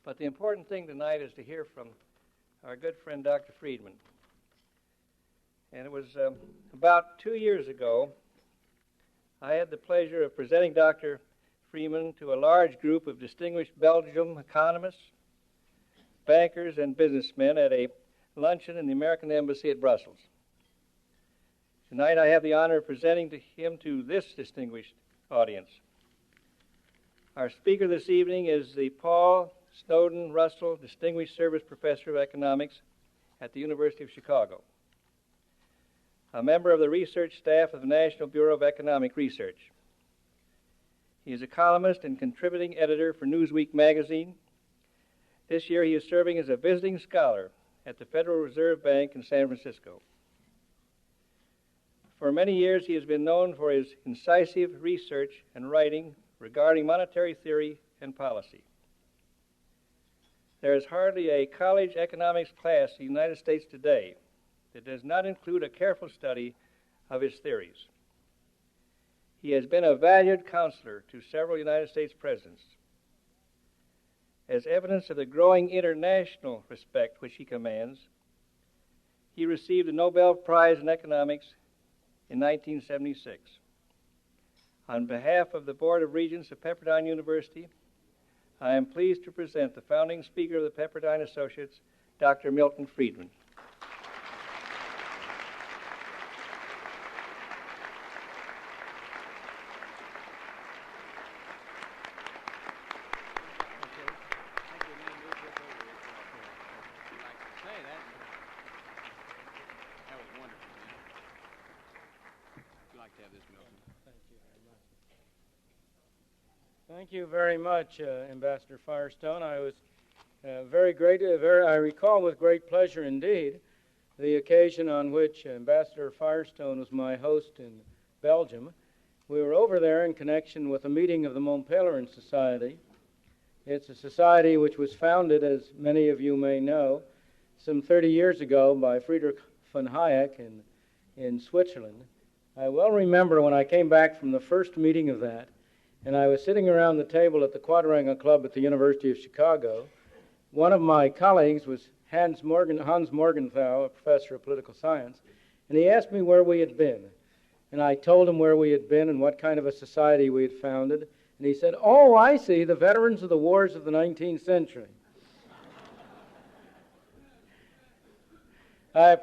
But the important thing tonight is to hear from our good friend Dr. Friedman. And it was about 2 years ago, I had the pleasure of presenting Dr. Friedman to a large group of distinguished Belgian economists, bankers, and businessmen at a luncheon in the American Embassy at Brussels. Tonight I have the honor of presenting him to this distinguished audience. Our speaker this evening is the Paul Snowden Russell Distinguished Service Professor of Economics at the University of Chicago, a member of the research staff of the National Bureau of Economic Research. He is a columnist and contributing editor for Newsweek magazine. This year he is serving as a visiting scholar at the Federal Reserve Bank in San Francisco. For many years he has been known for his incisive research and writing regarding monetary theory and policy. There is hardly a college economics class in the United States today that does not include a careful study of his theories. He has been a valued counselor to several United States presidents. As evidence of the growing international respect which he commands, he received the Nobel Prize in Economics in 1976. On behalf of the Board of Regents of Pepperdine University, I am pleased to present the founding speaker of the Pepperdine Associates, Dr. Milton Friedman. Thank you very much, Ambassador Firestone. I was I recall with great pleasure indeed the occasion on which Ambassador Firestone was my host in Belgium. We were over there in connection with a meeting of the Montpellier Society. It's a society which was founded, as many of you may know, some 30 years ago by Friedrich von Hayek in Switzerland. I well remember when I came back from the first meeting of that, and I was sitting around the table at the Quadrangle Club at the University of Chicago. One of my colleagues was Hans Morgenthau, a professor of political science, and he asked me where we had been. And I told him where we had been and what kind of a society we had founded. And he said, "Oh, I see, the veterans of the wars of the 19th century." I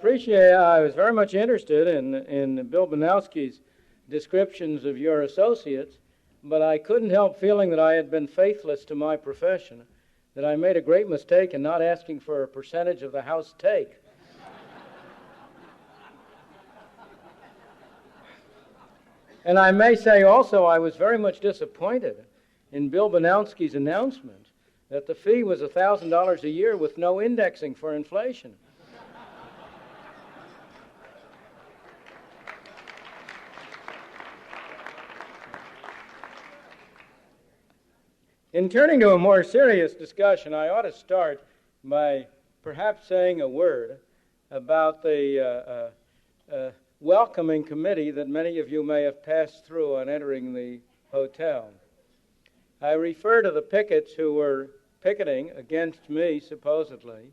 was very much interested in Bill Banowski's descriptions of your associates, but I couldn't help feeling that I had been faithless to my profession, that I made a great mistake in not asking for a percentage of the house take. And I may say also I was very much disappointed in Bill Banowski's announcement that the fee was $1,000 a year with no indexing for inflation. In turning to a more serious discussion, I ought to start by perhaps saying a word about the welcoming committee that many of you may have passed through on entering the hotel. I refer to the pickets who were picketing against me, supposedly,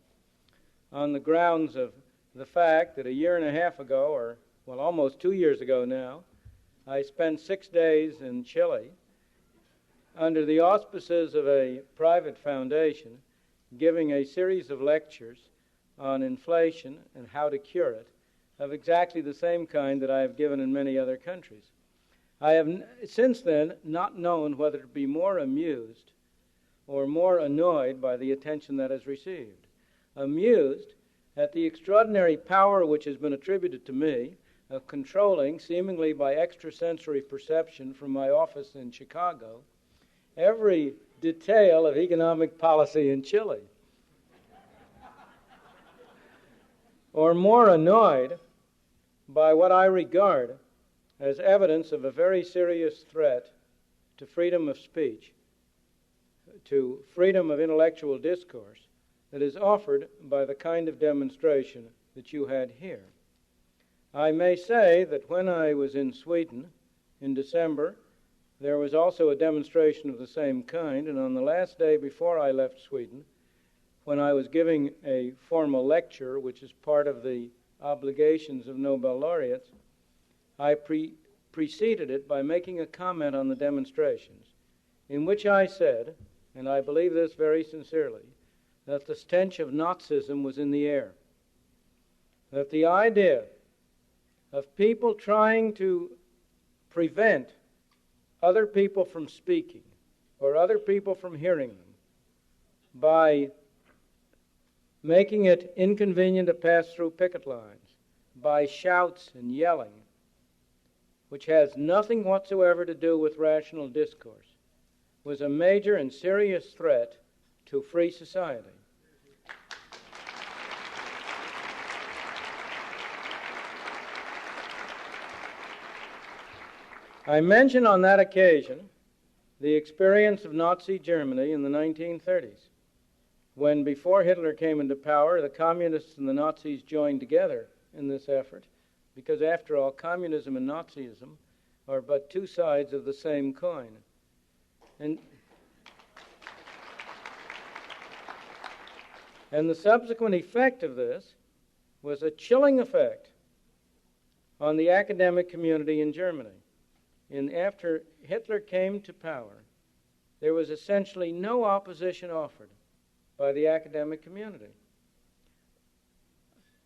on the grounds of the fact that a year and a half ago, or almost 2 years ago now, I spent 6 days in Chile under the auspices of a private foundation, giving a series of lectures on inflation and how to cure it, of exactly the same kind that I have given in many other countries. I have since then not known whether to be more amused or more annoyed by the attention that is received. Amused at the extraordinary power which has been attributed to me of controlling, seemingly by extrasensory perception from my office in Chicago, every detail of economic policy in Chile. Or more annoyed by what I regard as evidence of a very serious threat to freedom of speech, to freedom of intellectual discourse that is offered by the kind of demonstration that you had here. I may say that when I was in Sweden in December, there was also a demonstration of the same kind, and on the last day before I left Sweden, when I was giving a formal lecture, which is part of the obligations of Nobel laureates, I preceded it by making a comment on the demonstrations, in which I said, and I believe this very sincerely, that the stench of Nazism was in the air. That the idea of people trying to prevent other people from speaking or other people from hearing them by making it inconvenient to pass through picket lines, by shouts and yelling, which has nothing whatsoever to do with rational discourse, was a major and serious threat to free society. I mention on that occasion the experience of Nazi Germany in the 1930s, when before Hitler came into power, the communists and the Nazis joined together in this effort, because after all, communism and Nazism are but two sides of the same coin. And the subsequent effect of this was a chilling effect on the academic community in Germany. And after Hitler came to power, there was essentially no opposition offered by the academic community.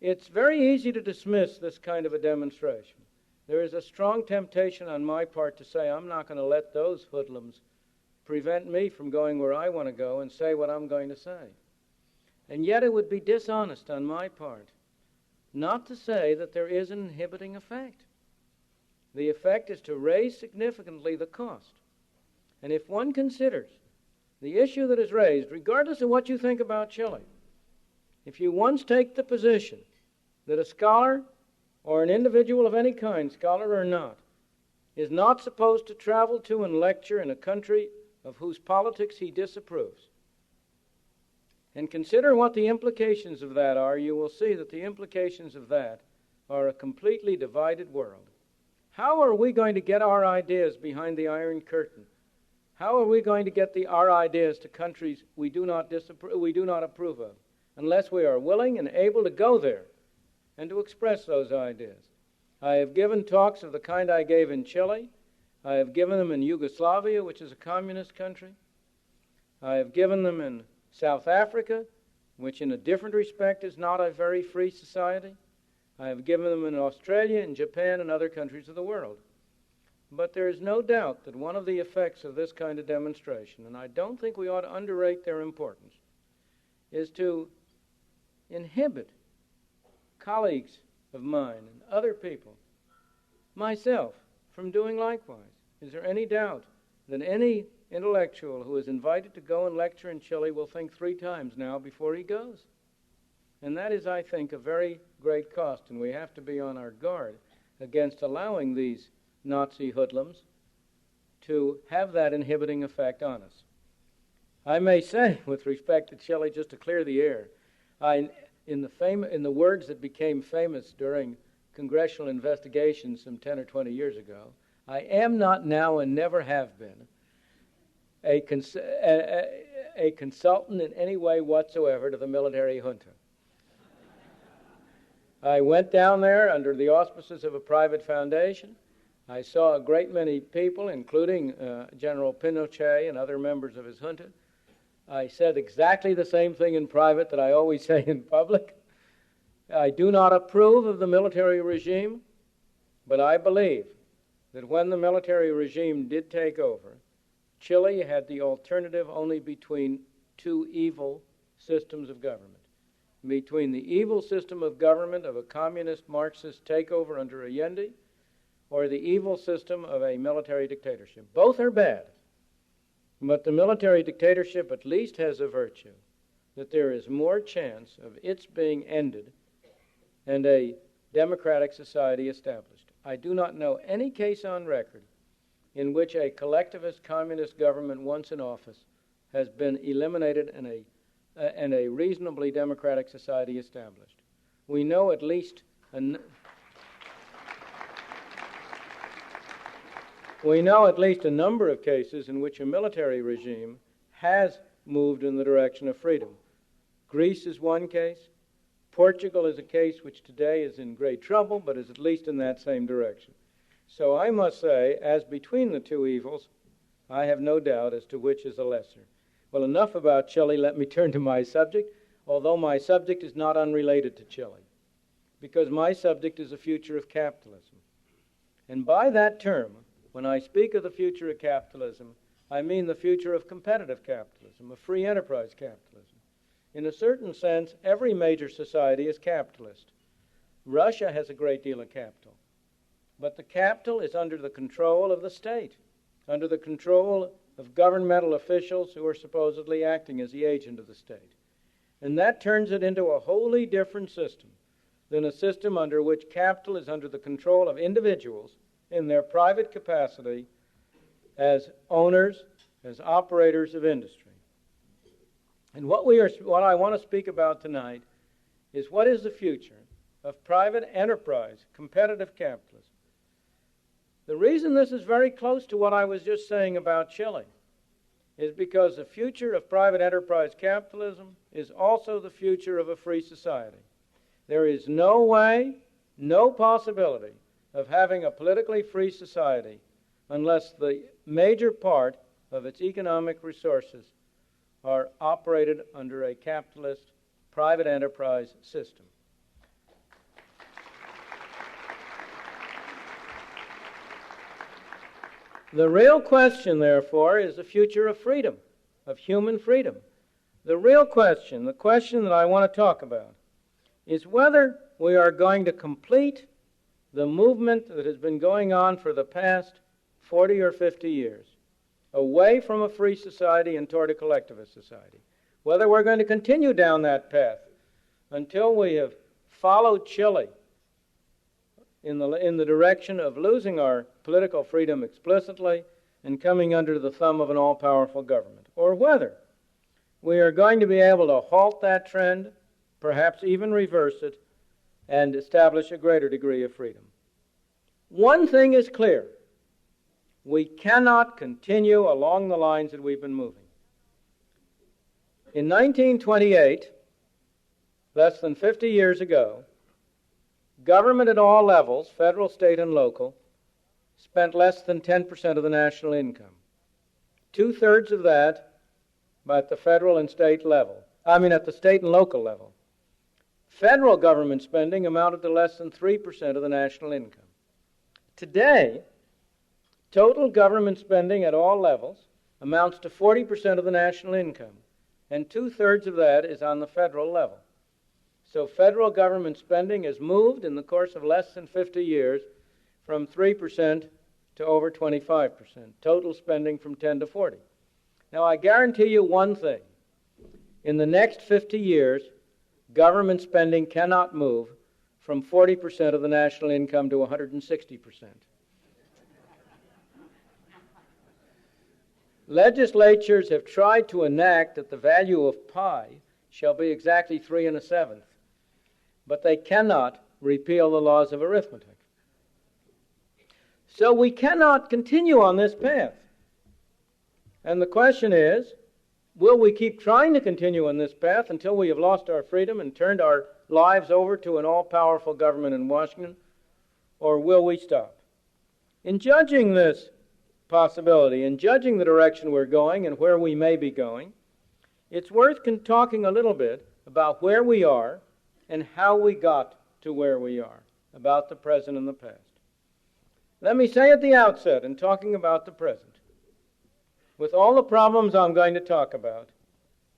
It's very easy to dismiss this kind of a demonstration. There is a strong temptation on my part to say, I'm not going to let those hoodlums prevent me from going where I want to go and say what I'm going to say. And yet it would be dishonest on my part not to say that there is an inhibiting effect. The effect is to raise significantly the cost. And if one considers the issue that is raised, regardless of what you think about Chile, if you once take the position that a scholar or an individual of any kind, scholar or not, is not supposed to travel to and lecture in a country of whose politics he disapproves, and consider what the implications of that are, you will see that the implications of that are a completely divided world. How are we going to get our ideas behind the Iron Curtain? How are we going to get our ideas to countries we do not approve of, unless we are willing and able to go there and to express those ideas? I have given talks of the kind I gave in Chile. I have given them in Yugoslavia, which is a communist country. I have given them in South Africa, which in a different respect is not a very free society. I have given them in Australia and Japan and other countries of the world. But there is no doubt that one of the effects of this kind of demonstration, and I don't think we ought to underrate their importance, is to inhibit colleagues of mine and other people, myself, from doing likewise. Is there any doubt that any intellectual who is invited to go and lecture in Chile will think 3 times now before he goes? And that is, I think, a very great cost, and we have to be on our guard against allowing these Nazi hoodlums to have that inhibiting effect on us. I may say, with respect to Chile, just to clear the air, in the words that became famous during congressional investigations some 10 or 20 years ago, I am not now and never have been a consultant in any way whatsoever to the military junta. I went down there under the auspices of a private foundation. I saw a great many people, including General Pinochet and other members of his junta. I said exactly the same thing in private that I always say in public. I do not approve of the military regime, but I believe that when the military regime did take over, Chile had the alternative only between 2 evil systems of government. Between the evil system of government of a communist Marxist takeover under Allende or the evil system of a military dictatorship. Both are bad, but the military dictatorship at least has a virtue, that there is more chance of its being ended and a democratic society established. I do not know any case on record in which a collectivist communist government once in office has been eliminated and a reasonably democratic society established. We know at least a number of cases in which a military regime has moved in the direction of freedom. Greece is one case. Portugal is a case which today is in great trouble, but is at least in that same direction. So I must say, as between the two evils, I have no doubt as to which is the lesser. Well, enough about Chile. Let me turn to my subject, although my subject is not unrelated to Chile, because my subject is the future of capitalism. And by that term, when I speak of the future of capitalism, I mean the future of competitive capitalism, of free enterprise capitalism. In a certain sense, every major society is capitalist. Russia has a great deal of capital, but the capital is under the control of the state, under the control of governmental officials who are supposedly acting as the agent of the state. And that turns it into a wholly different system than a system under which capital is under the control of individuals in their private capacity as owners, as operators of industry. And what I want to speak about tonight is what is the future of private enterprise, competitive capitalism. The reason this is very close to what I was just saying about Chile is because the future of private enterprise capitalism is also the future of a free society. There is no way, no possibility of having a politically free society unless the major part of its economic resources are operated under a capitalist private enterprise system. The real question, therefore, is the future of freedom, of human freedom. The real question, the question that I want to talk about, is whether we are going to complete the movement that has been going on for the past 40 or 50 years, away from a free society and toward a collectivist society. Whether we're going to continue down that path until we have followed Chile in the direction of losing our political freedom explicitly and coming under the thumb of an all-powerful government, or whether we are going to be able to halt that trend, perhaps even reverse it, and establish a greater degree of freedom. One thing is clear. We cannot continue along the lines that we've been moving. In 1928, less than 50 years ago, government at all levels, federal, state, and local, spent less than 10% of the national income. 2/3 of that at the federal and state level. At the state and local level. Federal government spending amounted to less than 3% of the national income. Today, total government spending at all levels amounts to 40% of the national income, and 2/3 of that is on the federal level. So federal government spending has moved in the course of less than 50 years from 3% to over 25%, total spending from 10 to 40. Now I guarantee you one thing. In the next 50 years, government spending cannot move from 40% of the national income to 160%. Legislatures have tried to enact that the value of pi shall be exactly 3 1/7, but they cannot repeal the laws of arithmetic. So we cannot continue on this path. And the question is, will we keep trying to continue on this path until we have lost our freedom and turned our lives over to an all-powerful government in Washington, or will we stop? In judging this possibility, in judging the direction we're going and where we may be going, it's worth talking a little bit about where we are and how we got to where we are, about the present and the past. Let me say at the outset, in talking about the present, with all the problems I'm going to talk about,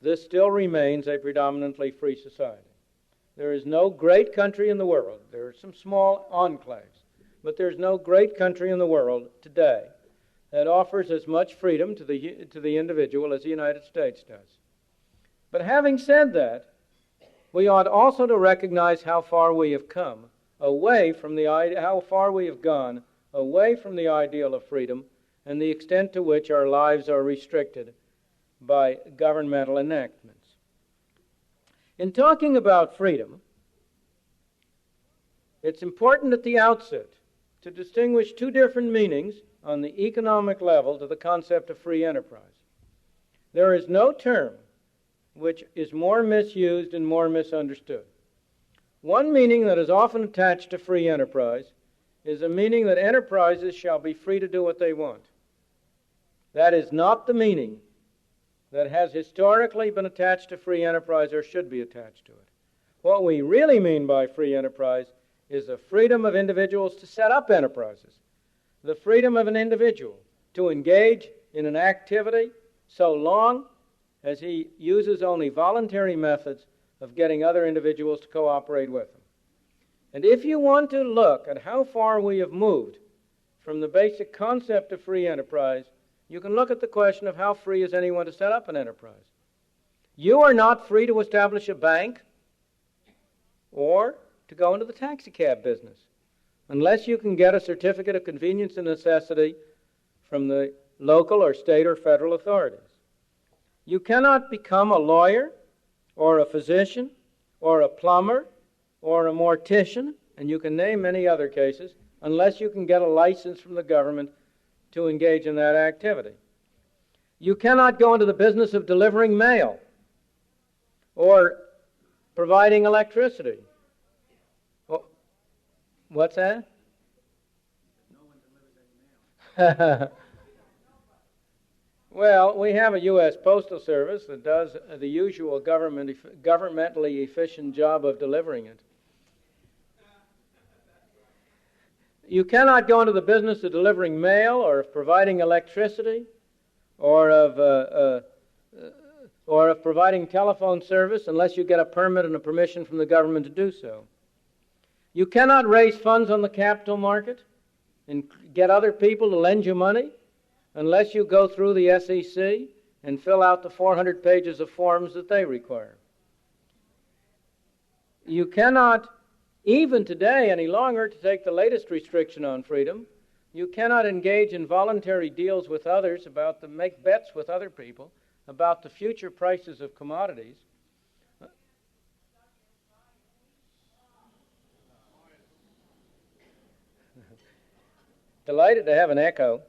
this still remains a predominantly free society. There is no great country in the world. There are some small enclaves, but there's no great country in the world today that offers as much freedom to the individual as the United States does. But having said that, we ought also to recognize how far we have come away from how far we have gone away from the ideal of freedom and the extent to which our lives are restricted by governmental enactments. In talking about freedom, it's important at the outset to distinguish two different meanings on the economic level to the concept of free enterprise. There is no term which is more misused and more misunderstood. One meaning that is often attached to free enterprise is a meaning that enterprises shall be free to do what they want. That is not the meaning that has historically been attached to free enterprise or should be attached to it. What we really mean by free enterprise is the freedom of individuals to set up enterprises, the freedom of an individual to engage in an activity so long as he uses only voluntary methods of getting other individuals to cooperate with him. And if you want to look at how far we have moved from the basic concept of free enterprise, you can look at the question of how free is anyone to set up an enterprise. You are not free to establish a bank or to go into the taxicab business unless you can get a certificate of convenience and necessity from the local or state or federal authorities. You cannot become a lawyer or a physician or a plumber or a mortician, and you can name many other cases, unless you can get a license from the government to engage in that activity. You cannot go into the business of delivering mail or providing electricity. What's that? No one delivers any mail. Well, we have a U.S. Postal Service that does the usual governmentally efficient job of delivering it. You cannot go into the business of delivering mail or of providing electricity or of providing telephone service unless you get a permit and a permission from the government to do so. You cannot raise funds on the capital market and get other people to lend you money unless you go through the SEC and fill out the 400 pages of forms that they require. You cannot, even today any longer, to take the latest restriction on freedom, you cannot engage in voluntary deals with others make bets with other people about the future prices of commodities. Delighted to have an echo.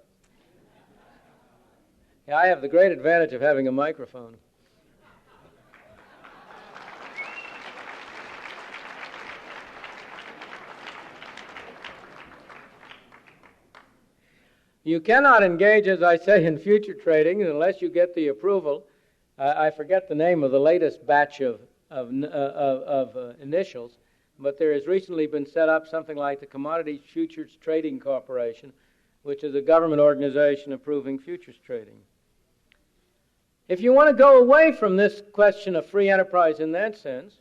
Yeah, I have the great advantage of having a microphone. You cannot engage, as I say, in future trading unless you get the approval. I forget the name of the latest batch of initials, but there has recently been set up something like the Commodity Futures Trading Corporation, which is a government organization approving futures trading. If you want to go away from this question of free enterprise in that sense,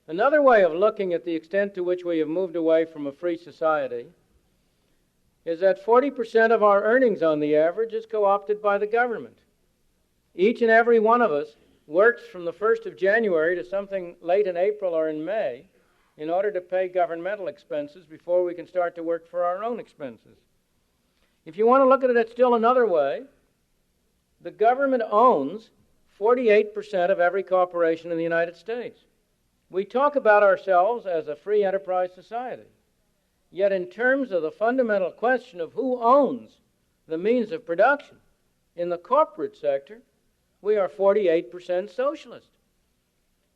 another way of looking at the extent to which we have moved away from a free society is that 40% of our earnings on the average is co-opted by the government. Each and every one of us works from the 1st of January to something late in April or in May in order to pay governmental expenses before we can start to work for our own expenses. If you want to look at it still another way, the government owns 48% of every corporation in the United States. We talk about ourselves as a free enterprise society. Yet in terms of the fundamental question of who owns the means of production in the corporate sector, we are 48% socialist.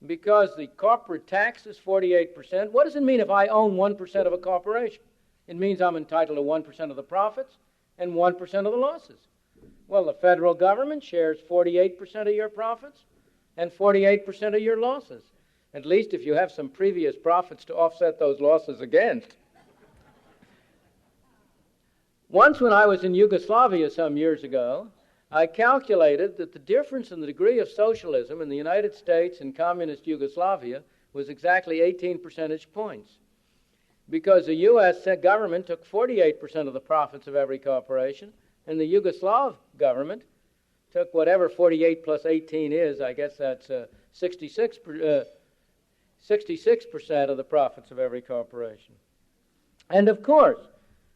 Because the corporate tax is 48%, what does it mean if I own 1% of a corporation? It means I'm entitled to 1% of the profits and 1% of the losses. Well, the federal government shares 48% of your profits and 48% of your losses, at least if you have some previous profits to offset those losses against. Once when I was in Yugoslavia some years ago, I calculated that the difference in the degree of socialism in the United States and communist Yugoslavia was exactly 18 percentage points, because the U.S. government took 48% of the profits of every corporation, and the Yugoslav government took whatever 48 plus 18 is, I guess that's 66% of the profits of every corporation. And of course,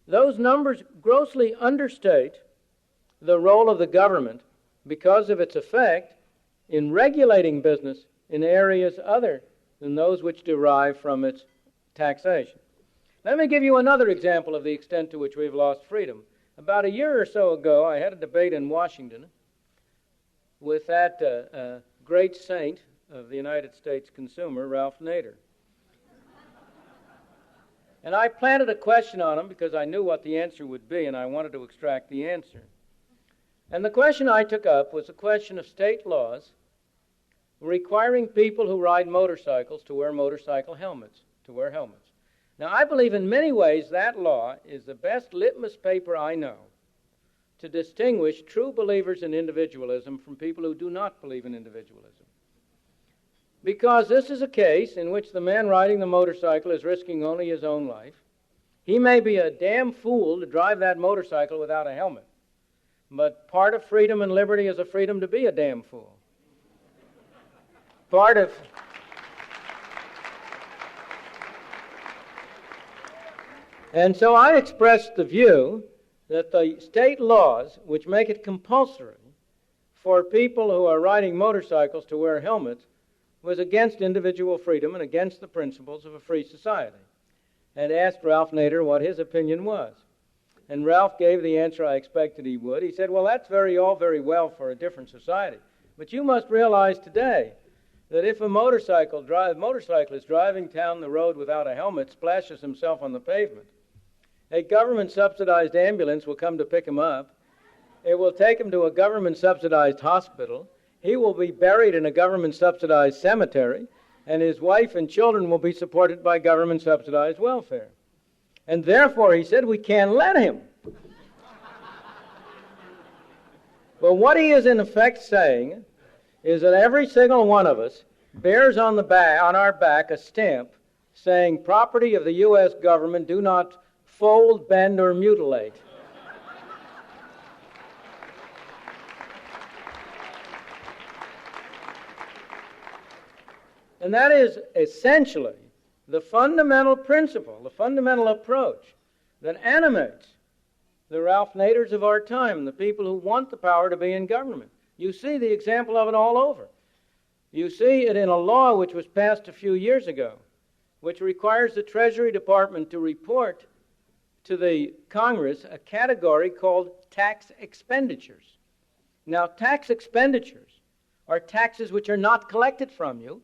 those numbers grossly understate the role of the government because of its effect in regulating business in areas other than those which derive from its taxation. Let me give you another example of the extent to which we've lost freedom. About a year or so ago, I had a debate in Washington with that great saint of the United States consumer, Ralph Nader. And I planted a question on him because I knew what the answer would be, and I wanted to extract the answer. And the question I took up was the question of state laws requiring people who ride motorcycles to wear motorcycle helmets, Now, I believe in many ways that law is the best litmus paper I know to distinguish true believers in individualism from people who do not believe in individualism. Because this is a case in which the man riding the motorcycle is risking only his own life. He may be a damn fool to drive that motorcycle without a helmet. But part of freedom and liberty is a freedom to be a damn fool. And so I expressed the view that the state laws which make it compulsory for people who are riding motorcycles to wear helmets was against individual freedom and against the principles of a free society, and asked Ralph Nader what his opinion was. And Ralph gave the answer I expected he would. He said, well, that's all very well for a different society, but you must realize today that if a motorcyclist driving down the road without a helmet splashes himself on the pavement, a government-subsidized ambulance will come to pick him up. It will take him to a government-subsidized hospital. He will be buried in a government-subsidized cemetery, and his wife and children will be supported by government-subsidized welfare. And therefore, he said, we can't let him. Well, what he is in effect saying is that every single one of us bears on our back a stamp saying, property of the U.S. government, do not fold, bend, or mutilate. And that is essentially the fundamental principle, the fundamental approach that animates the Ralph Naders of our time, the people who want the power to be in government. You see the example of it all over. You see it in a law which was passed a few years ago, which requires the Treasury Department to report to the Congress a category called tax expenditures. Now, tax expenditures are taxes which are not collected from you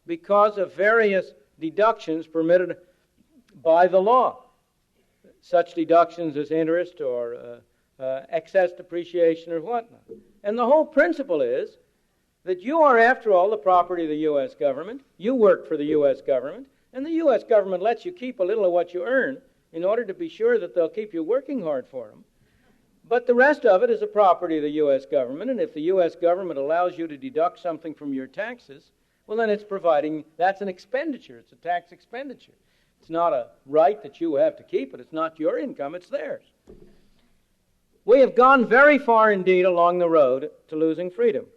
because of various deductions permitted by the law, such deductions as interest or excess depreciation or whatnot. And the whole principle is that you are, after all, the property of the U.S. government. You work for the U.S. government, and the U.S. government lets you keep a little of what you earn in order to be sure that they'll keep you working hard for them. But the rest of it is the property of the U.S. government, and if the U.S. government allows you to deduct something from your taxes, well, then that's an expenditure. It's a tax expenditure. It's not a right that you have to keep it. It's not your income, it's theirs. We have gone very far indeed along the road to losing freedom.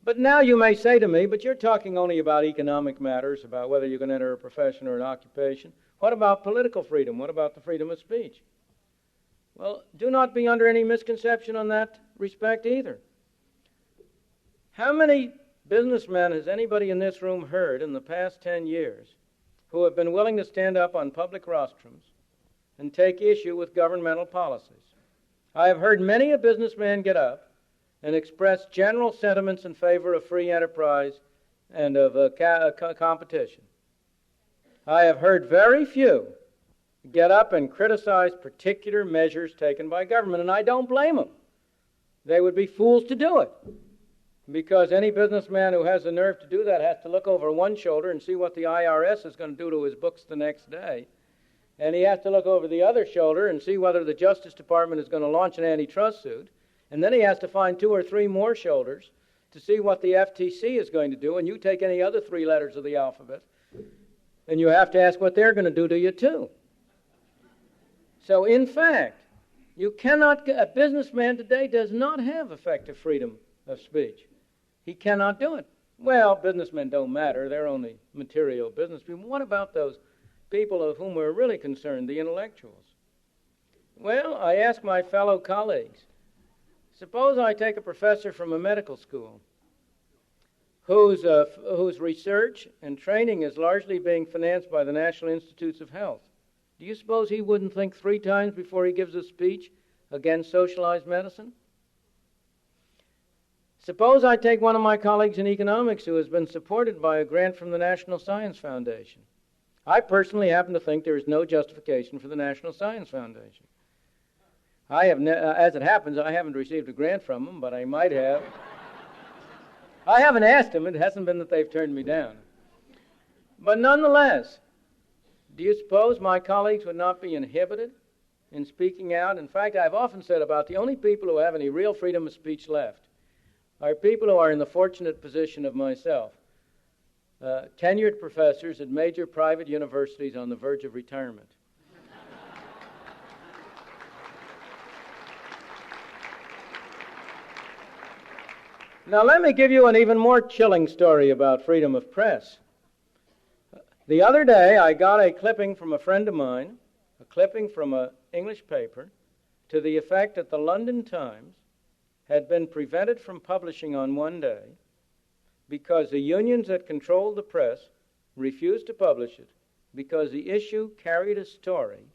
But now you may say to me, but you're talking only about economic matters, about whether you can enter a profession or an occupation. What about political freedom? What about the freedom of speech? Well, do not be under any misconception on that respect either. How many businessmen has anybody in this room heard in the past 10 years who have been willing to stand up on public rostrums and take issue with governmental policies? I have heard many a businessman get up and express general sentiments in favor of free enterprise and of competition. I have heard very few get up and criticize particular measures taken by government, and I don't blame them. They would be fools to do it, because any businessman who has the nerve to do that has to look over one shoulder and see what the IRS is going to do to his books the next day, and he has to look over the other shoulder and see whether the Justice Department is going to launch an antitrust suit, and then he has to find 2 or 3 more shoulders to see what the FTC is going to do, and you take any other 3 letters of the alphabet, and you have to ask what they're going to do to you too. So in fact, a businessman today does not have effective freedom of speech. He cannot do it. Well, businessmen don't matter. They're only material business people. What about those people of whom we're really concerned, the intellectuals? Well, I ask my fellow colleagues, suppose I take a professor from a medical school whose research and training is largely being financed by the National Institutes of Health. Do you suppose he wouldn't think 3 times before he gives a speech against socialized medicine? Suppose I take one of my colleagues in economics who has been supported by a grant from the National Science Foundation. I personally happen to think there is no justification for the National Science Foundation. I have, as it happens, I haven't received a grant from them, but I might have. I haven't asked them. It hasn't been that they've turned me down. But nonetheless, do you suppose my colleagues would not be inhibited in speaking out? In fact, I've often said about the only people who have any real freedom of speech left are people who are in the fortunate position of myself, tenured professors at major private universities on the verge of retirement. Now, let me give you an even more chilling story about freedom of press. The other day, I got a clipping from a friend of mine, a clipping from an English paper, to the effect that the London Times had been prevented from publishing on one day because the unions that controlled the press refused to publish it because the issue carried a story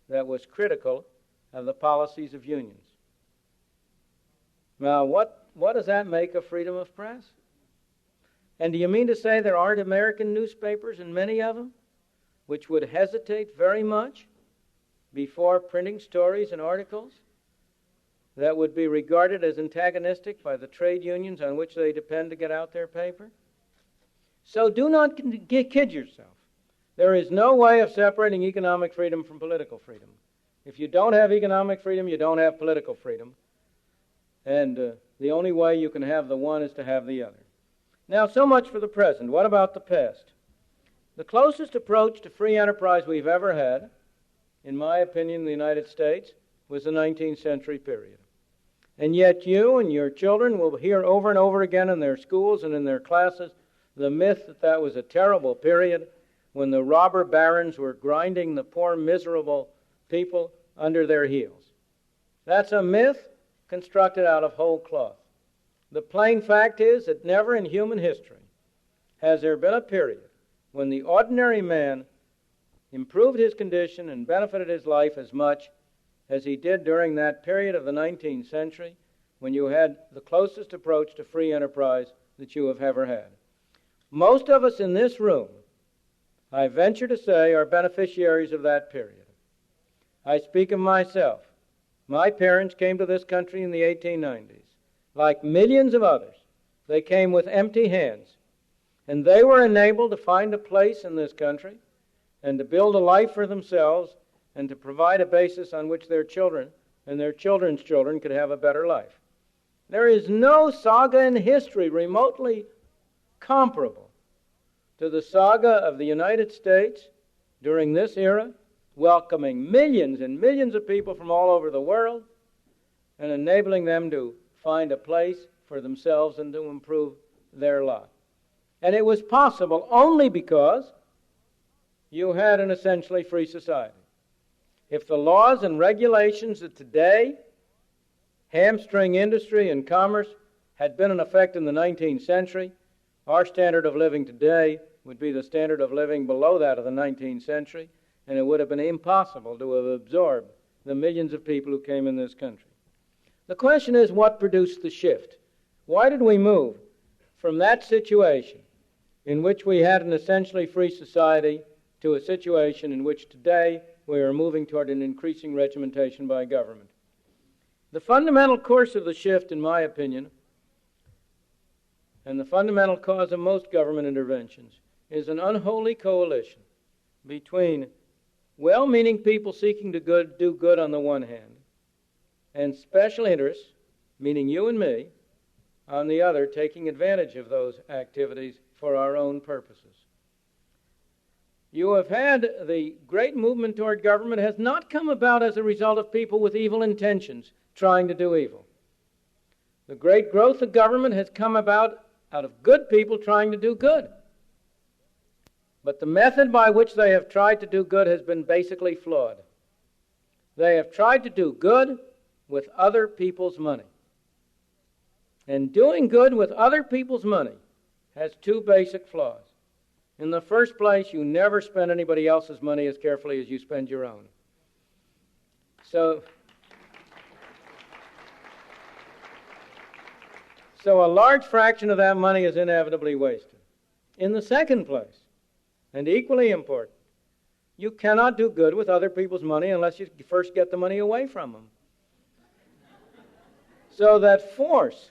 that was critical of the policies of unions. Now, what does that make of freedom of press? And do you mean to say there aren't American newspapers, and many of them, which would hesitate very much before printing stories and articles that would be regarded as antagonistic by the trade unions on which they depend to get out their paper? So do not kid yourself. There is no way of separating economic freedom from political freedom. If you don't have economic freedom, you don't have political freedom. And the only way you can have the one is to have the other. Now, so much for the present. What about the past? The closest approach to free enterprise we've ever had, in my opinion, in the United States, was the 19th century period. And yet you and your children will hear over and over again in their schools and in their classes the myth that that was a terrible period when the robber barons were grinding the poor, miserable people under their heels. That's a myth constructed out of whole cloth. The plain fact is that never in human history has there been a period when the ordinary man improved his condition and benefited his life as much as he did during that period of the 19th century when you had the closest approach to free enterprise that you have ever had. Most of us in this room, I venture to say, are beneficiaries of that period. I speak of myself. My parents came to this country in the 1890s. Like millions of others, they came with empty hands, and they were enabled to find a place in this country and to build a life for themselves and to provide a basis on which their children and their children's children could have a better life. There is no saga in history remotely comparable to the saga of the United States during this era, welcoming millions and millions of people from all over the world and enabling them to find a place for themselves and to improve their lot. And it was possible only because you had an essentially free society. If the laws and regulations that today hamstring industry and commerce had been in effect in the 19th century, our standard of living today would be the standard of living below that of the 19th century, and it would have been impossible to have absorbed the millions of people who came in this country. The question is, what produced the shift? Why did we move from that situation in which we had an essentially free society to a situation in which today we are moving toward an increasing regimentation by government? The fundamental course of the shift, in my opinion, and the fundamental cause of most government interventions, is an unholy coalition between well-meaning people seeking to do good on the one hand, and special interests, meaning you and me, on the other, taking advantage of those activities for our own purposes. You have had the great movement toward government has not come about as a result of people with evil intentions trying to do evil. The great growth of government has come about out of good people trying to do good. But the method by which they have tried to do good has been basically flawed. They have tried to do good with other people's money. And doing good with other people's money has two basic flaws. In the first place, you never spend anybody else's money as carefully as you spend your own. So a large fraction of that money is inevitably wasted. In the second place, and equally important, you cannot do good with other people's money unless you first get the money away from them. So that force,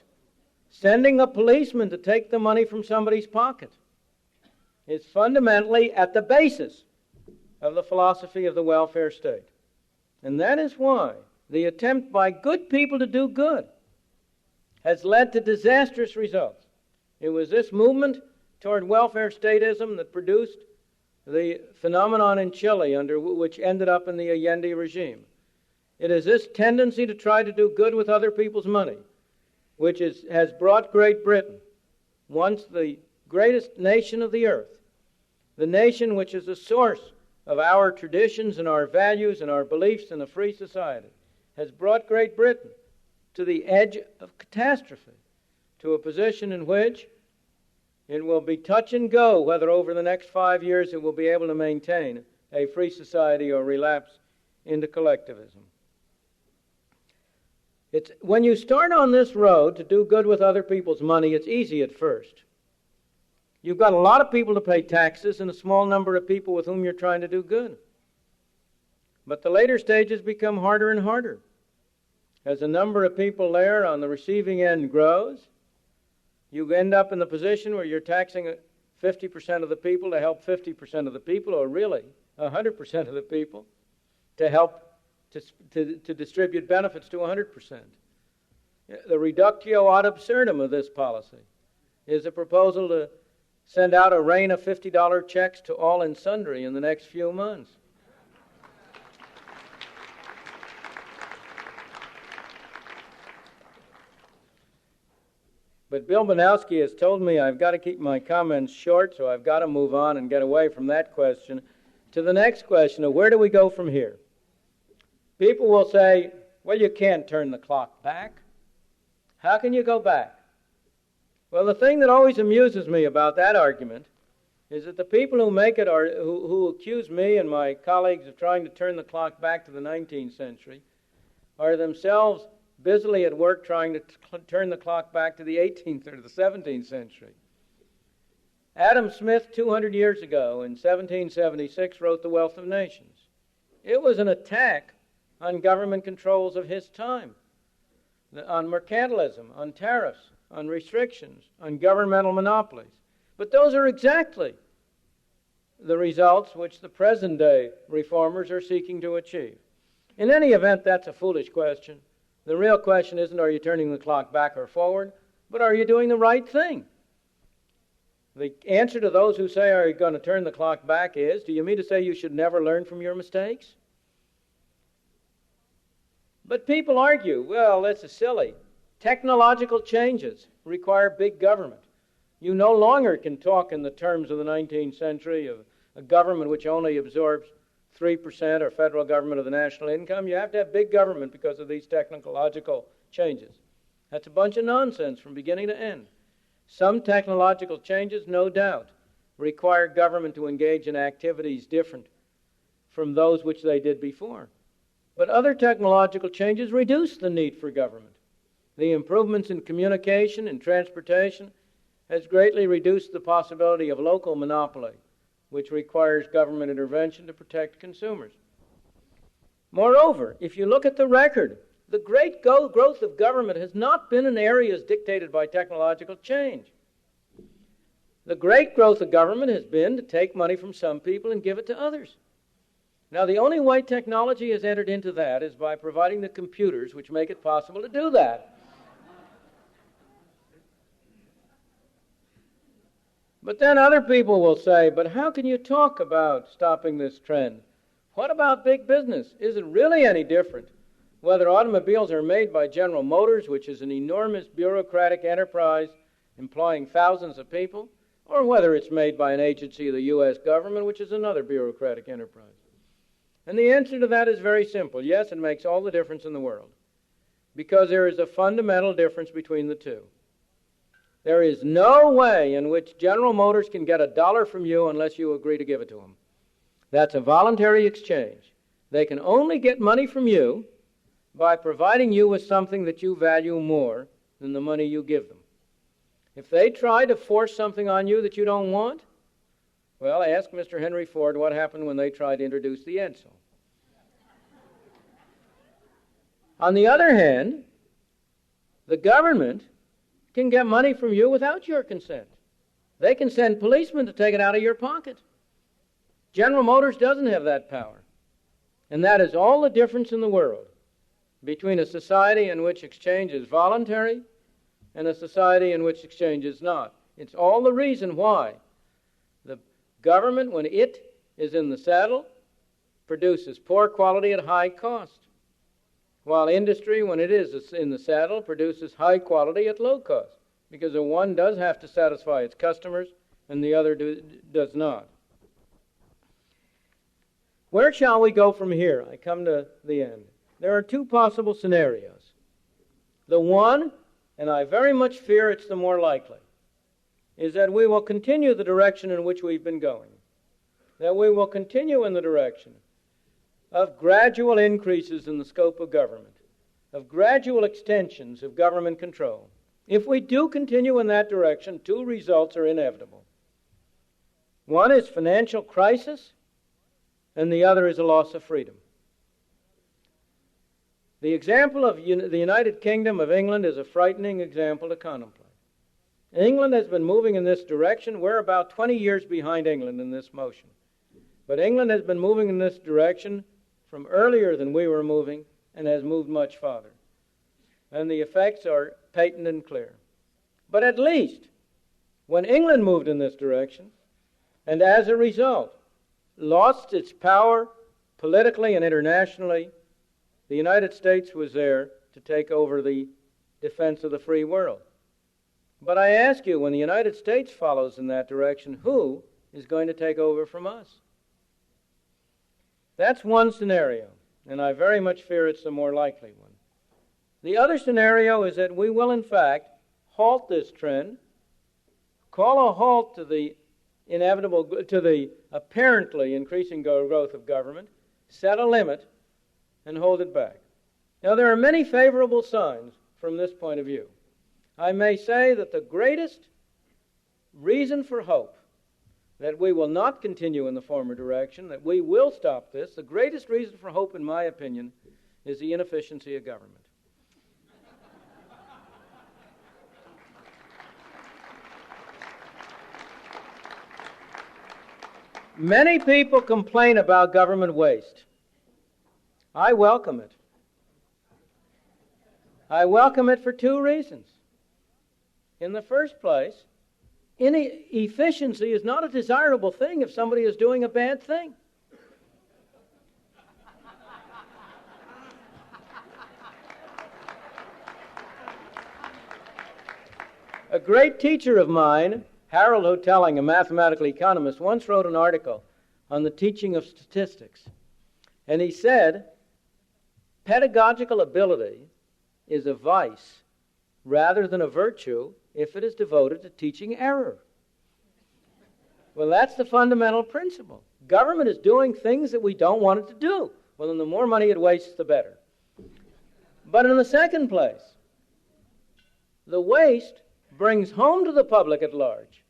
sending a policeman to take the money from somebody's pocket, is fundamentally at the basis of the philosophy of the welfare state. And that is why the attempt by good people to do good has led to disastrous results. It was this movement toward welfare statism that produced the phenomenon in Chile, which ended up in the Allende regime. It is this tendency to try to do good with other people's money which has brought Great Britain, once the greatest nation of the earth, the nation which is the source of our traditions and our values and our beliefs in a free society, has brought Great Britain to the edge of catastrophe, to a position in which it will be touch and go whether over the next 5 years it will be able to maintain a free society or relapse into collectivism. When you start on this road to do good with other people's money, it's easy at first. You've got a lot of people to pay taxes and a small number of people with whom you're trying to do good. But the later stages become harder and harder. As the number of people there on the receiving end grows, you end up in the position where you're taxing 50% of the people to help 50% of the people, or really 100% of the people, to help to distribute benefits to 100%. The reductio ad absurdum of this policy is a proposal to send out a rain of $50 checks to all and sundry in the next few months. But Bill Banowski has told me I've got to keep my comments short, so I've got to move on and get away from that question to the next question of where do we go from here? People will say, well, you can't turn the clock back. How can you go back? Well, the thing that always amuses me about that argument is that the people who make it are who accuse me and my colleagues of trying to turn the clock back to the 19th century are themselves busily at work trying to turn the clock back to the 18th or the 17th century. Adam Smith, 200 years ago, in 1776, wrote The Wealth of Nations. It was an attack on government controls of his time, on mercantilism, on tariffs, on restrictions, on governmental monopolies. But those are exactly the results which the present-day reformers are seeking to achieve. In any event, that's a foolish question. The real question isn't are you turning the clock back or forward, but are you doing the right thing? The answer to those who say, are you going to turn the clock back is, do you mean to say you should never learn from your mistakes? But people argue, well, this is silly. Technological changes require big government. You no longer can talk in the terms of the 19th century of a government which only absorbs 3% or federal government of the national income. You have to have big government because of these technological changes. That's a bunch of nonsense from beginning to end. Some technological changes, no doubt, require government to engage in activities different from those which they did before. But other technological changes reduce the need for government. The improvements in communication and transportation has greatly reduced the possibility of local monopoly, which requires government intervention to protect consumers. Moreover, if you look at the record, the great growth of government has not been in areas dictated by technological change. The great growth of government has been to take money from some people and give it to others. Now, the only way technology has entered into that is by providing the computers which make it possible to do that. But then other people will say, but how can you talk about stopping this trend? What about big business? Is it really any different whether automobiles are made by General Motors, which is an enormous bureaucratic enterprise employing thousands of people, or whether it's made by an agency of the U.S. government, which is another bureaucratic enterprise? And the answer to that is very simple. Yes, it makes all the difference in the world, because there is a fundamental difference between the two. There is no way in which General Motors can get $1 from you unless you agree to give it to them. That's a voluntary exchange. They can only get money from you by providing you with something that you value more than the money you give them. If they try to force something on you that you don't want, well, ask Mr. Henry Ford what happened when they tried to introduce the Edsel. On the other hand, the government can get money from you without your consent. They can send policemen to take it out of your pocket. General Motors doesn't have that power. And that is all the difference in the world between a society in which exchange is voluntary and a society in which exchange is not. It's all the reason why the government, when it is in the saddle, produces poor quality at high cost, while industry, when it is in the saddle, produces high quality at low cost, because the one does have to satisfy its customers and the other does not. Where shall we go from here? I come to the end. There are two possible scenarios. The one, and I very much fear it's the more likely, is that we will continue the direction in which we've been going, that we will continue in the direction of gradual increases in the scope of government, of gradual extensions of government control. If we do continue in that direction, two results are inevitable. One is financial crisis, and the other is a loss of freedom. The example of the United Kingdom of England is a frightening example to contemplate. England has been moving in this direction. We're about 20 years behind England in this motion. But England has been moving in this direction from earlier than we were moving and has moved much farther. And the effects are patent and clear. But at least when England moved in this direction, and as a result lost its power politically and internationally, the United States was there to take over the defense of the free world. But I ask you, when the United States follows in that direction, who is going to take over from us? That's one scenario, and I very much fear it's the more likely one. The other scenario is that we will, in fact, halt this trend, call a halt to the apparently increasing growth of government, set a limit, and hold it back. Now, there are many favorable signs from this point of view. I may say that the greatest reason for hope that we will not continue in the former direction, that we will stop this, the greatest reason for hope, in my opinion, is the inefficiency of government. Many people complain about government waste. I welcome it. I welcome it for two reasons. In the first place, inefficiency is not a desirable thing if somebody is doing a bad thing. A great teacher of mine, Harold Hotelling, a mathematical economist, once wrote an article on the teaching of statistics. And he said, pedagogical ability is a vice rather than a virtue if it is devoted to teaching error. Well, that's the fundamental principle. Government is doing things that we don't want it to do. Well, then the more money it wastes, the better. But in the second place, the waste brings home to the public at large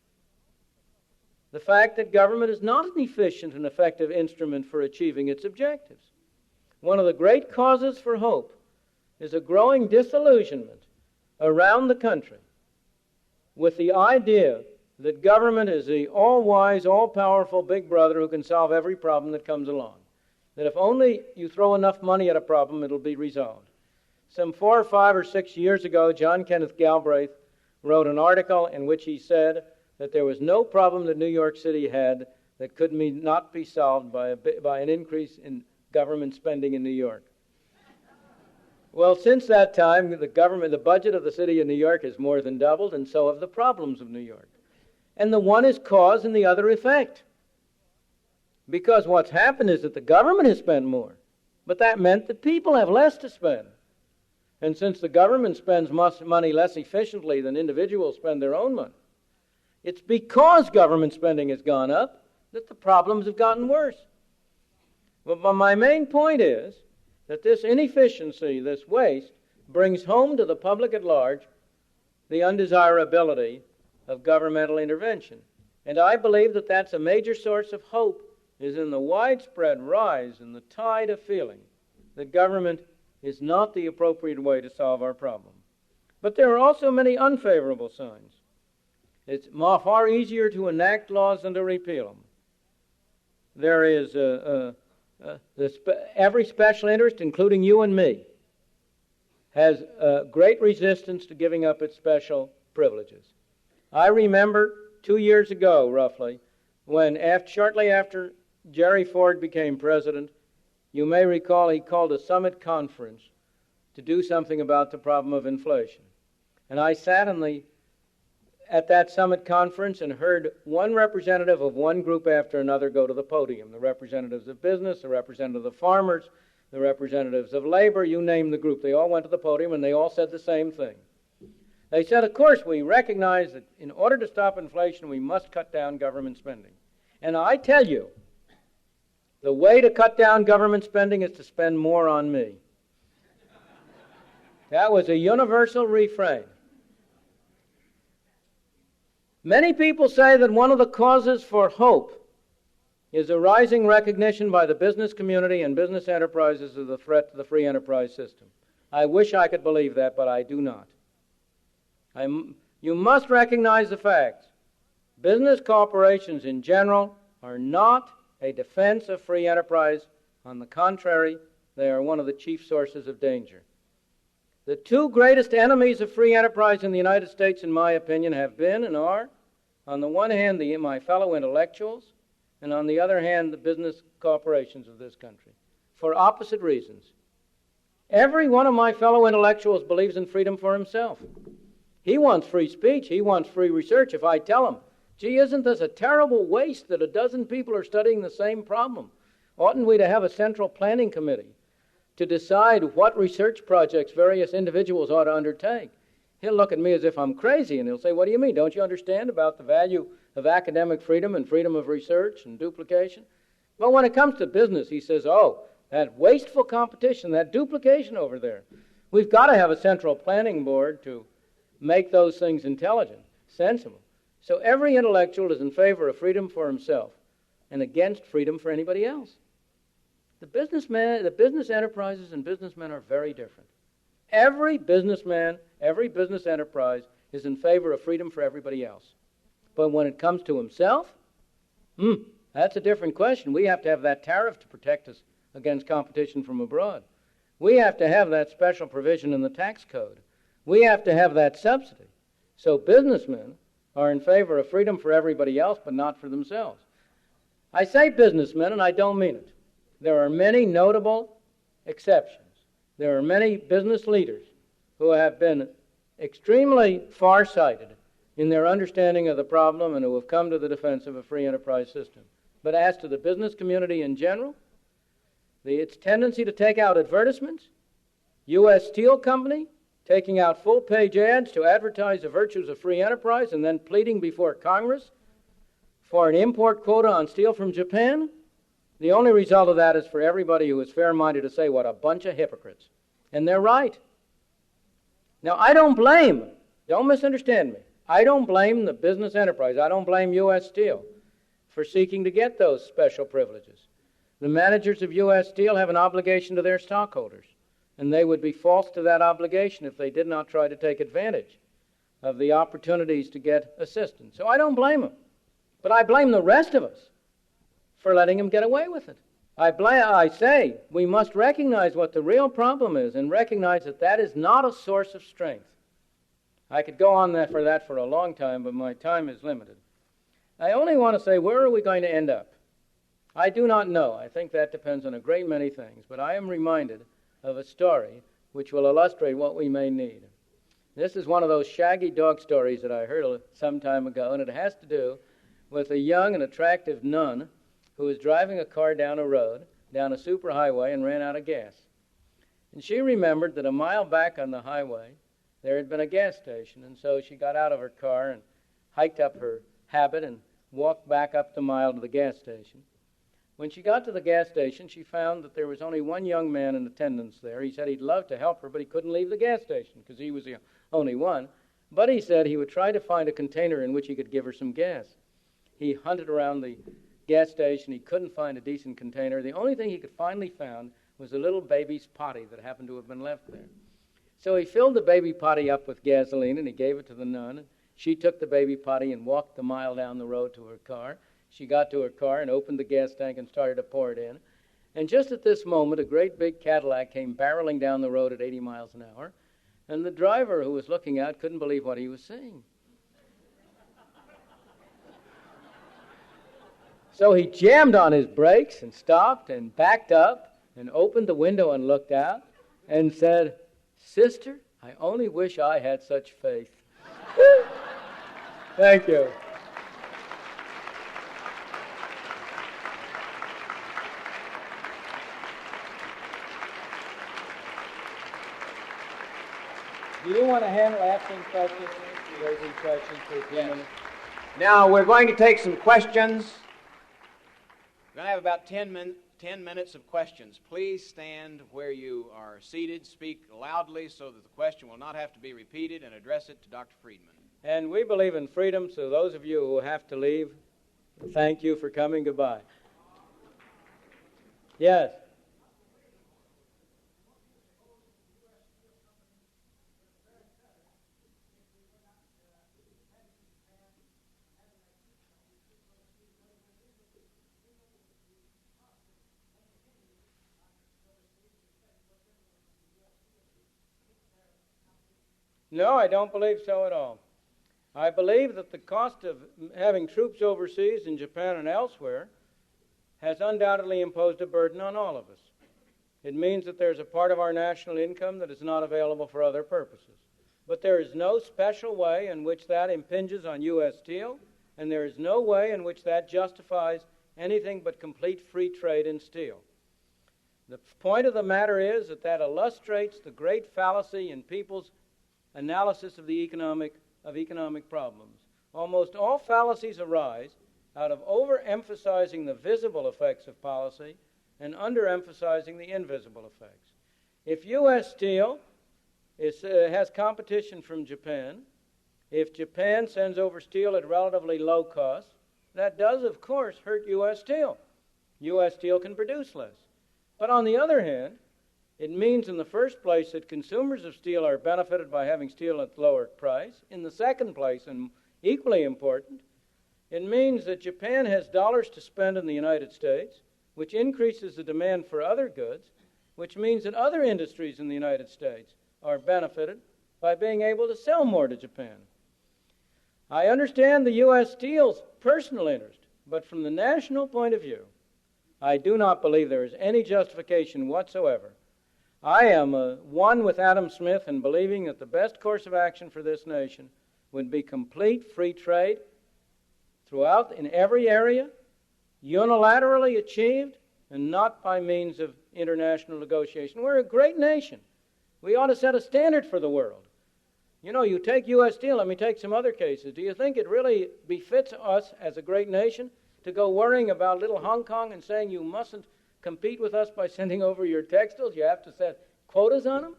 the fact that government is not an efficient and effective instrument for achieving its objectives. One of the great causes for hope is a growing disillusionment around the country with the idea that government is the all-wise, all-powerful big brother who can solve every problem that comes along. That if only you throw enough money at a problem, it'll be resolved. Some 4 or 5 or 6 years ago, John Kenneth Galbraith wrote an article in which he said that there was no problem that New York City had that could not be solved by an increase in government spending in New York. Well, since that time, the budget of the city of New York has more than doubled, and so have the problems of New York. And the one is cause and the other effect. Because what's happened is that the government has spent more, but that meant that people have less to spend. And since the government spends money less efficiently than individuals spend their own money, it's because government spending has gone up that the problems have gotten worse. But my main point is that this inefficiency, this waste, brings home to the public at large the undesirability of governmental intervention. And I believe that that's a major source of hope, is in the widespread rise in the tide of feeling that government is not the appropriate way to solve our problem. But there are also many unfavorable signs. It's far easier to enact laws than to repeal them. There is every special interest, including you and me, has great resistance to giving up its special privileges. I remember 2 years ago, roughly, when shortly after Jerry Ford became president, you may recall he called a summit conference to do something about the problem of inflation. And I sat at that summit conference and heard one representative of one group after another go to the podium, the representatives of business, the representatives of farmers, the representatives of labor, you name the group. They all went to the podium and they all said the same thing. They said, of course, we recognize that in order to stop inflation, we must cut down government spending. And I tell you, the way to cut down government spending is to spend more on me. That was a universal refrain. Many people say that one of the causes for hope is a rising recognition by the business community and business enterprises of the threat to the free enterprise system. I wish I could believe that, but I do not. You must recognize the facts. Business corporations in general are not a defense of free enterprise. On the contrary, they are one of the chief sources of danger. The two greatest enemies of free enterprise in the United States, in my opinion, have been and are, on the one hand, my fellow intellectuals, and on the other hand, the business corporations of this country, for opposite reasons. Every one of my fellow intellectuals believes in freedom for himself. He wants free speech. He wants free research. If I tell him, gee, isn't this a terrible waste that a dozen people are studying the same problem? Oughtn't we to have a central planning committee to decide what research projects various individuals ought to undertake? He'll look at me as if I'm crazy, and he'll say, what do you mean? Don't you understand about the value of academic freedom and freedom of research and duplication? But when it comes to business, he says, oh, that wasteful competition, that duplication over there. We've got to have a central planning board to make those things intelligent, sensible. So every intellectual is in favor of freedom for himself and against freedom for anybody else. The business enterprises and businessmen are very different. Every businessman, every business enterprise is in favor of freedom for everybody else. But when it comes to himself, that's a different question. We have to have that tariff to protect us against competition from abroad. We have to have that special provision in the tax code. We have to have that subsidy. So businessmen are in favor of freedom for everybody else, but not for themselves. I say businessmen, and I don't mean it. There are many notable exceptions. There are many business leaders who have been extremely far-sighted in their understanding of the problem and who have come to the defense of a free enterprise system. But as to the business community in general, its tendency to take out advertisements, U.S. Steel Company taking out full-page ads to advertise the virtues of free enterprise and then pleading before Congress for an import quota on steel from Japan, the only result of that is for everybody who is fair-minded to say, what a bunch of hypocrites. And they're right. Now, I don't blame, don't misunderstand me, I don't blame the business enterprise, I don't blame U.S. Steel for seeking to get those special privileges. The managers of U.S. Steel have an obligation to their stockholders, and they would be false to that obligation if they did not try to take advantage of the opportunities to get assistance. So I don't blame them, but I blame the rest of us for letting them get away with it. I say we must recognize what the real problem is and recognize that that is not a source of strength. I could go on for that for a long time, but my time is limited. I only want to say, where are we going to end up? I do not know. I think that depends on a great many things, but I am reminded of a story which will illustrate what we may need. This is one of those shaggy dog stories that I heard some time ago, and it has to do with a young and attractive nun who was driving a car down a road, down a superhighway, and ran out of gas. And she remembered that a mile back on the highway, there had been a gas station, and so she got out of her car and hiked up her habit and walked back up the mile to the gas station. When she got to the gas station, she found that there was only one young man in attendance there. He said he'd love to help her, but he couldn't leave the gas station because he was the only one. But he said he would try to find a container in which he could give her some gas. He hunted around the gas station. He couldn't find a decent container. The only thing he could finally find was a little baby's potty that happened to have been left there. So he filled the baby potty up with gasoline, and he gave it to the nun. She took the baby potty and walked the mile down the road to her car. She got to her car and opened the gas tank and started to pour it in. And just at this moment, a great big Cadillac came barreling down the road at 80 miles an hour, and the driver who was looking out couldn't believe what he was seeing. So he jammed on his brakes and stopped and backed up and opened the window and looked out and said, "Sister, I only wish I had such faith." Thank you. Do you want to handle asking questions, raising questions for a few minutes? Now we're going to take some questions. We're going to have about 10 minutes of questions. Please stand where you are seated. Speak loudly so that the question will not have to be repeated, and address it to Dr. Friedman. And we believe in freedom, so those of you who have to leave, thank you for coming. Goodbye. Yes. No, I don't believe so at all. I believe that the cost of having troops overseas in Japan and elsewhere has undoubtedly imposed a burden on all of us. It means that there's a part of our national income that is not available for other purposes. But there is no special way in which that impinges on U.S. steel, and there is no way in which that justifies anything but complete free trade in steel. The point of the matter is that illustrates the great fallacy in people's analysis of the economic problems. Almost all fallacies arise out of overemphasizing the visible effects of policy and underemphasizing the invisible effects. If U.S. steel has competition from Japan, if Japan sends over steel at relatively low cost, that does, of course, hurt U.S. steel. U.S. steel can produce less. But on the other hand, it means in the first place that consumers of steel are benefited by having steel at lower price. In the second place, and equally important, it means that Japan has dollars to spend in the United States, which increases the demand for other goods, which means that other industries in the United States are benefited by being able to sell more to Japan. I understand the U.S. Steel's personal interest, but from the national point of view, I do not believe there is any justification whatsoever. I am one with Adam Smith in believing that the best course of action for this nation would be complete free trade throughout in every area, unilaterally achieved, and not by means of international negotiation. We're a great nation. We ought to set a standard for the world. You know, you take U.S. Steel, let me take some other cases. Do you think it really befits us as a great nation to go worrying about little Hong Kong and saying you mustn't compete with us by sending over your textiles? You have to set quotas on them?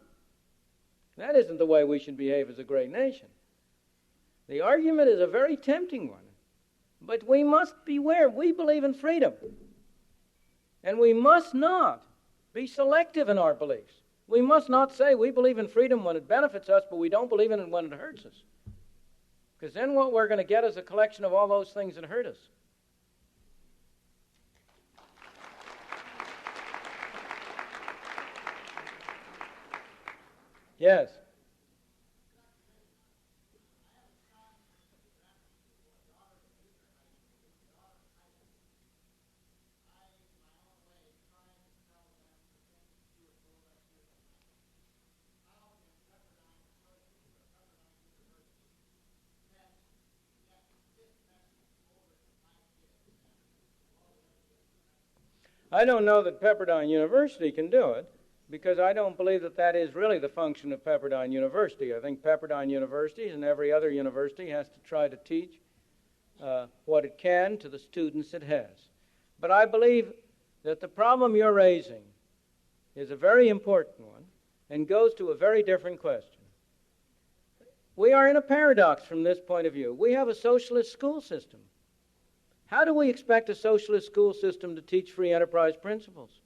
That isn't the way we should behave as a great nation. The argument is a very tempting one, but we must beware. We believe in freedom, and we must not be selective in our beliefs. We must not say we believe in freedom when it benefits us, but we don't believe in it when it hurts us, because then what we're going to get is a collection of all those things that hurt us. Yes. I don't know that Pepperdine University can do it, because I don't believe that that is really the function of Pepperdine University. I think Pepperdine University and every other university has to try to teach what it can to the students it has. But I believe that the problem you're raising is a very important one and goes to a very different question. We are in a paradox from this point of view. We have a socialist school system. How do we expect a socialist school system to teach free enterprise principles?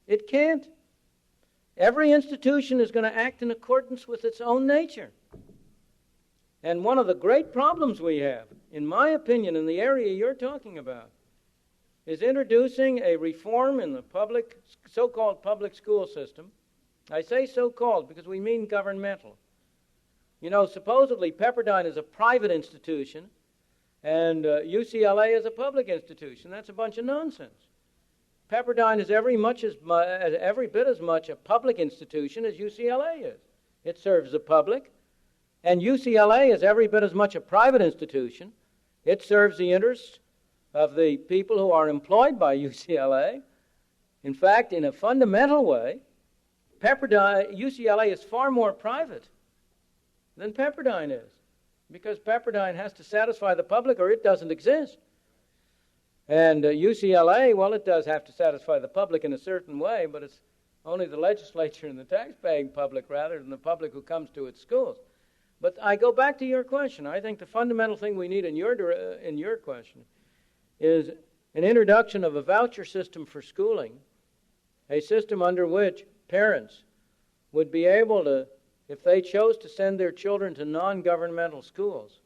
It can't. Every institution is going to act in accordance with its own nature. And one of the great problems we have, in my opinion, in the area you're talking about, is introducing a reform in the so-called public school system. I say so-called because we mean governmental. You know, supposedly Pepperdine is a private institution and UCLA is a public institution. That's a bunch of nonsense. Pepperdine is every bit as much a public institution as UCLA is. It serves the public. And UCLA is every bit as much a private institution. It serves the interests of the people who are employed by UCLA. In fact, in a fundamental way, UCLA is far more private than Pepperdine is, because Pepperdine has to satisfy the public or it doesn't exist. And UCLA, well, it does have to satisfy the public in a certain way, but it's only the legislature and the tax-paying public rather than the public who comes to its schools. But I go back to your question. I think the fundamental thing we need in your question is an introduction of a voucher system for schooling, a system under which parents would be able to, if they chose to send their children to non-governmental schools,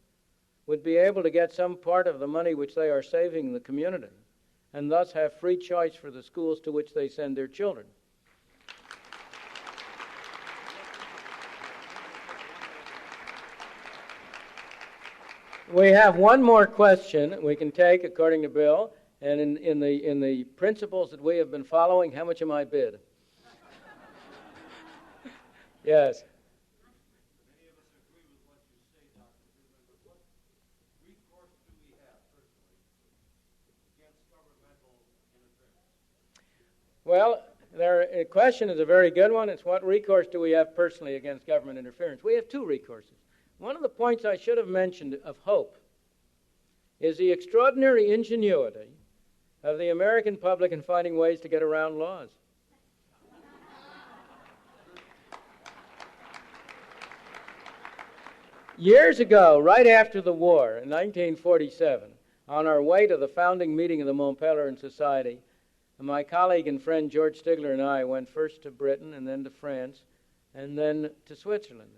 would be able to get some part of the money which they are saving the community, and thus have free choice for the schools to which they send their children. We have one more question we can take according to Bill, and in the principles that we have been following, how much am I bid? Yes. Many of us agree with what you say, Dr. Friedman, but what recourse do we have personally against governmental interference? Well, the question is a very good one. It's what recourse do we have personally against government interference? We have two recourses. One of the points I should have mentioned of hope is the extraordinary ingenuity of the American public in finding ways to get around laws. Years ago, right after the war, in 1947, on our way to the founding meeting of the Montpellier Society, my colleague and friend George Stigler and I went first to Britain and then to France and then to Switzerland.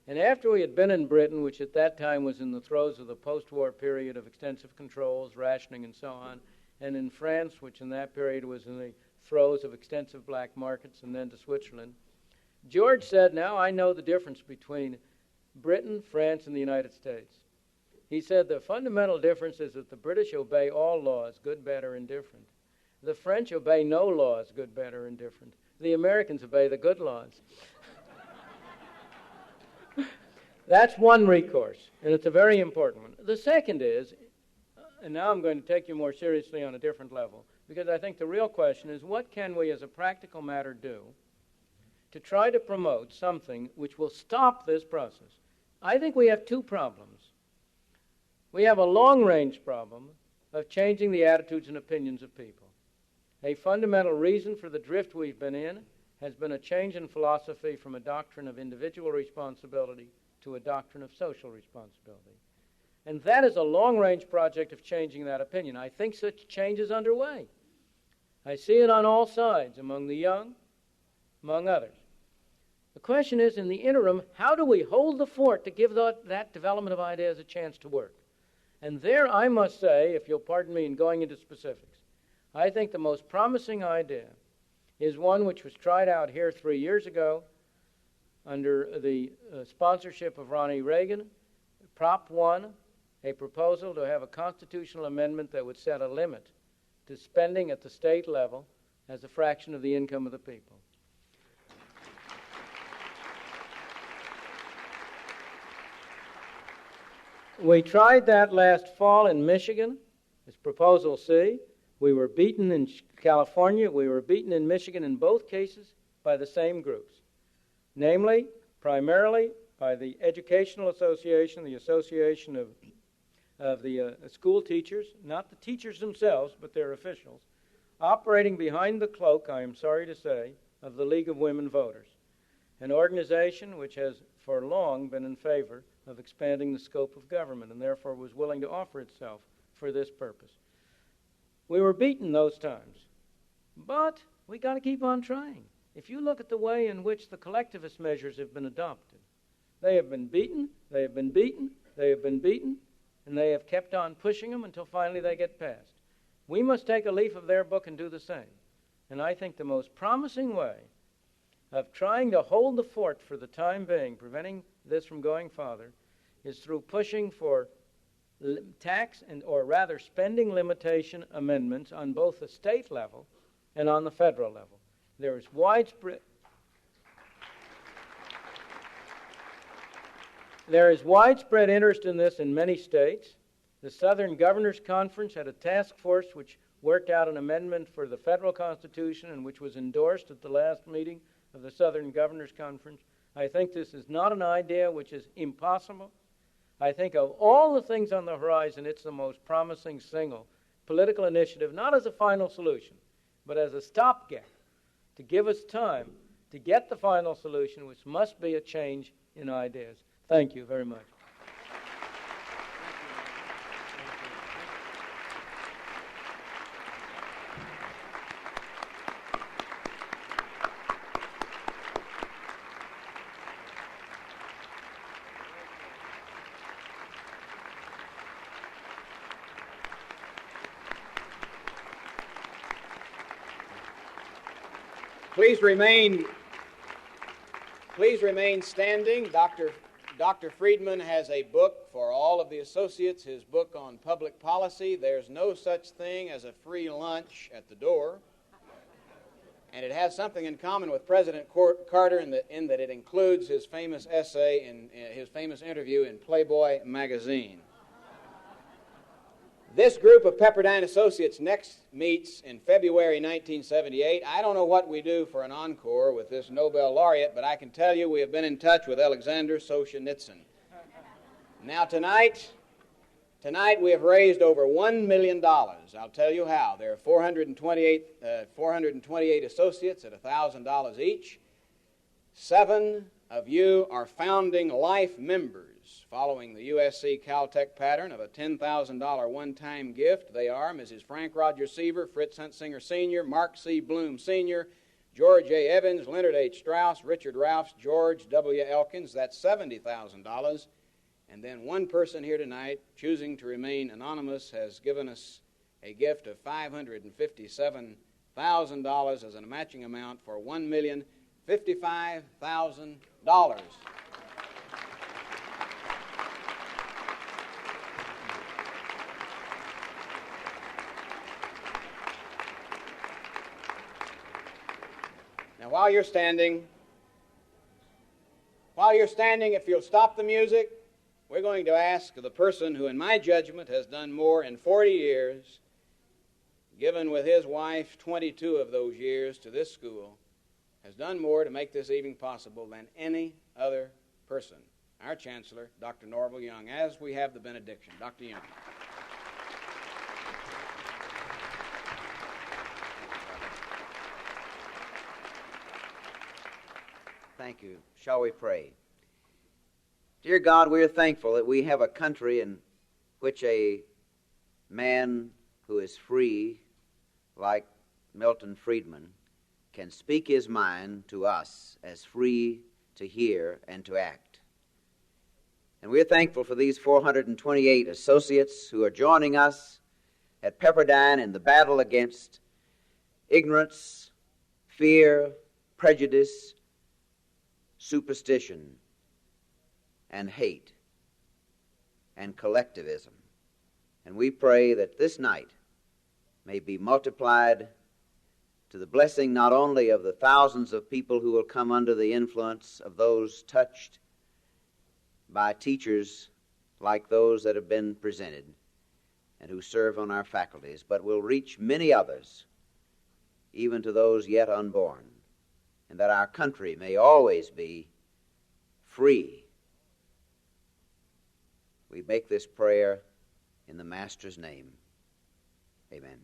And after we had been in Britain, which at that time was in the throes of the post-war period of extensive controls, rationing, and so on, and in France, which in that period was in the throes of extensive black markets, and then to Switzerland, George said, now I know the difference between Britain, France, and the United States. He said the fundamental difference is that the British obey all laws, good, bad, or indifferent. The French obey no laws, good, bad, or indifferent. The Americans obey the good laws. That's one recourse, and it's a very important one. The second is, and now I'm going to take you more seriously on a different level, because I think the real question is, what can we as a practical matter do to try to promote something which will stop this process? I think we have two problems. We have a long-range problem of changing the attitudes and opinions of people. A fundamental reason for the drift we've been in has been a change in philosophy from a doctrine of individual responsibility to a doctrine of social responsibility. And that is a long-range project of changing that opinion. I think such change is underway. I see it on all sides, among the young, among others. The question is, in the interim, how do we hold the fort to give that development of ideas a chance to work? And there, I must say, if you'll pardon me in going into specifics, I think the most promising idea is one which was tried out here 3 years ago under the sponsorship of Ronnie Reagan, Prop 1, a proposal to have a constitutional amendment that would set a limit to spending at the state level as a fraction of the income of the people. We tried that last fall in Michigan. It's Proposal C. We were beaten in California. We were beaten in Michigan in both cases by the same groups, namely, primarily by the Educational Association, the Association of the school teachers, not the teachers themselves, but their officials, operating behind the cloak, I am sorry to say, of the League of Women Voters, an organization which has for long been in favor of expanding the scope of government, and therefore was willing to offer itself for this purpose. We were beaten those times, but we got to keep on trying. If you look at the way in which the collectivist measures have been adopted, they have been beaten, they have been beaten, they have been beaten, and they have kept on pushing them until finally they get passed. We must take a leaf of their book and do the same. And I think the most promising way of trying to hold the fort for the time being, preventing this from going farther, is through pushing for tax and, or rather, spending limitation amendments on both the state level and on the federal level. There is widespread interest in this in many states. The Southern Governors Conference had a task force which worked out an amendment for the federal Constitution and which was endorsed at the last meeting of the Southern Governors Conference. I think this is not an idea which is impossible. I think of all the things on the horizon, it's the most promising single political initiative, not as a final solution, but as a stopgap to give us time to get the final solution, which must be a change in ideas. Thank you very much. Please remain standing. Dr. Friedman has a book for all of the associates, his book on public policy. There's no such thing as a free lunch at the door. And it has something in common with President Carter in that it includes his famous essay in his famous interview in Playboy magazine. This group of Pepperdine Associates next meets in February 1978. I don't know what we do for an encore with this Nobel laureate, but I can tell you we have been in touch with Alexander Solzhenitsyn. Now tonight we have raised over $1 million. I'll tell you how. There are 428 associates at $1,000 each. 7 of you are founding life members, following the USC Caltech pattern of a $10,000 one-time gift. They are Mrs. Frank Roger Seaver, Fritz Huntsinger Sr., Mark C. Bloom Sr., George A. Evans, Leonard H. Strauss, Richard Ralphs, George W. Elkins. That's $70,000. And then one person here tonight, choosing to remain anonymous, has given us a gift of $557,000 as a matching amount for $1,055,000. Now, while you're standing, if you'll stop the music, we're going to ask the person who, in my judgment, has done more in 40 years, given with his wife 22 of those years to this school, has done more to make this evening possible than any other person. Our Chancellor, Dr. Norval Young, as we have the benediction. Dr. Young. Thank you. Shall we pray? Dear God, we are thankful that we have a country in which a man who is free, like Milton Friedman, can speak his mind to us as free to hear and to act. And we are thankful for these 428 associates who are joining us at Pepperdine in the battle against ignorance, fear, prejudice, superstition, and hate, and collectivism. And we pray that this night may be multiplied to the blessing not only of the thousands of people who will come under the influence of those touched by teachers like those that have been presented and who serve on our faculties, but will reach many others, even to those yet unborn, and that our country may always be free. We make this prayer in the Master's name. Amen.